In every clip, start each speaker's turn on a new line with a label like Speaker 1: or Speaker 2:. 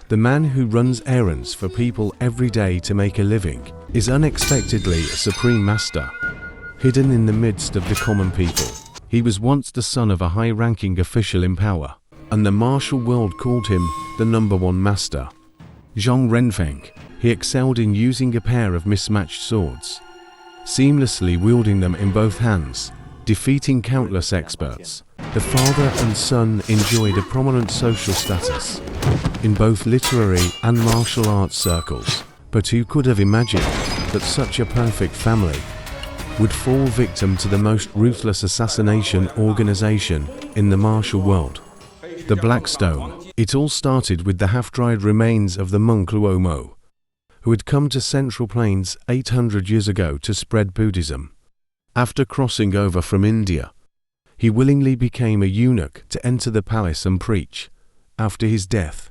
Speaker 1: The man who runs errands for people every day to make a living is unexpectedly a supreme master, hidden in the midst of the common people. He was once the son of a high-ranking official in power, and the martial world called him the #1 master. Zhong Renfeng. He excelled in using a pair of mismatched swords, seamlessly wielding them in both hands, defeating countless experts. The father and son enjoyed a prominent social status in both literary and martial arts circles, but who could have imagined that such a perfect family would fall victim to the most ruthless assassination organization in the martial world, the Black Stone? It all started with the half-dried remains of the monk Luo Mo, who had come to Central Plains 800 years ago to spread Buddhism. After crossing over from India, he willingly became a eunuch to enter the palace and preach. After his death,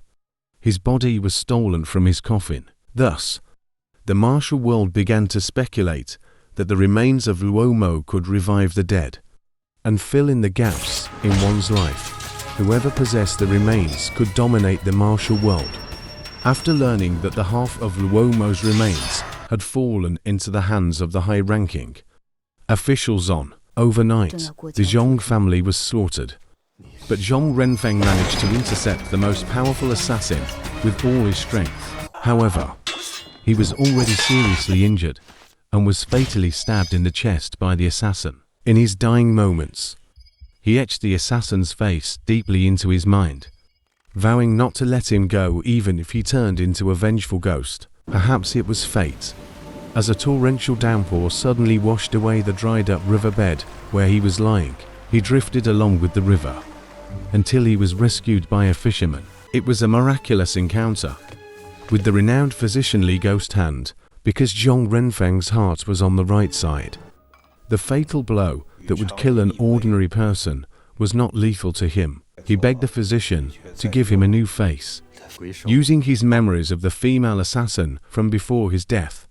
Speaker 1: his body was stolen from his coffin. Thus, the martial world began to speculate that the remains of Luo Mo could revive the dead and fill in the gaps in one's life. Whoever possessed the remains could dominate the martial world. After learning that the half of Luo Mo's remains had fallen into the hands of the high-ranking officials overnight, the Zhong family was slaughtered. But Zhong Renfeng managed to intercept the most powerful assassin with all his strength. However, he was already seriously injured and was fatally stabbed in the chest by the assassin. In his dying moments, he etched the assassin's face deeply into his mind, vowing not to let him go even if he turned into a vengeful ghost. Perhaps it was fate, as a torrential downpour suddenly washed away the dried-up riverbed where he was lying. He drifted along with the river until he was rescued by a fisherman. It was a miraculous encounter with the renowned physician Li Ghost Hand, because Zhong Renfeng's heart was on the right side. The fatal blow that would kill an ordinary person was not lethal to him. He begged the physician to give him a new face. Using his memories of the female assassin from before his death,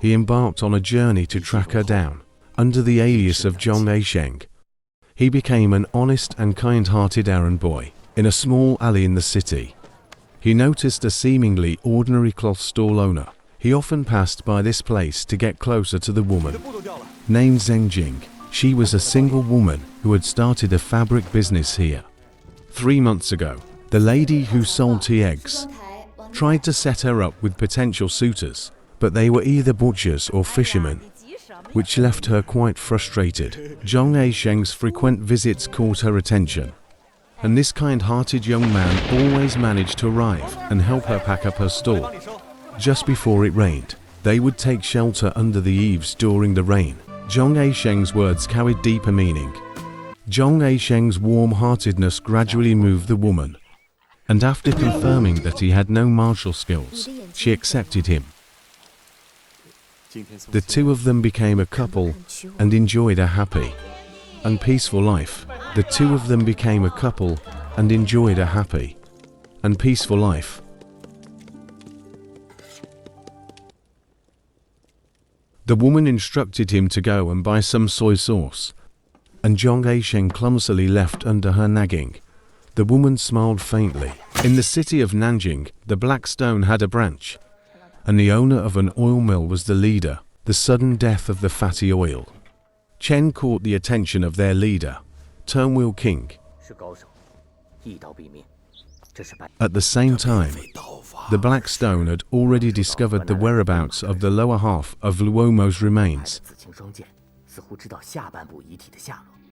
Speaker 1: he embarked on a journey to track her down. Under the alias of Zhong Aisheng, he became an honest and kind-hearted errand boy. In a small alley in the city, he noticed a seemingly ordinary cloth stall owner. He often passed by this place to get closer to the woman named Zheng Jing. She was a single woman who had started a fabric business here. 3 months ago, the lady who sold tea eggs tried to set her up with potential suitors, but they were either butchers or fishermen, which left her quite frustrated. Zhong Aisheng's frequent visits caught her attention, and this kind-hearted young man always managed to arrive and help her pack up her stall. Just before it rained, they would take shelter under the eaves during the rain. Zhong Aisheng's words carried deeper meaning. Zhong Aisheng's warm-heartedness gradually moved the woman, and after confirming that he had no martial skills, she accepted him. The two of them became a couple and enjoyed a happy and peaceful life. The two of them became a couple and enjoyed a happy and peaceful life. The woman instructed him to go and buy some soy sauce, and Zhong Aisheng clumsily left under her nagging. The woman smiled faintly. In the city of Nanjing, the Black Stone had a branch, and the owner of an oil mill was the leader. The sudden death of the fatty oil Chen caught the attention of their leader, Turmoil King. At the same time, the Black Stone had already discovered the whereabouts of the lower half of Luo Mo's remains.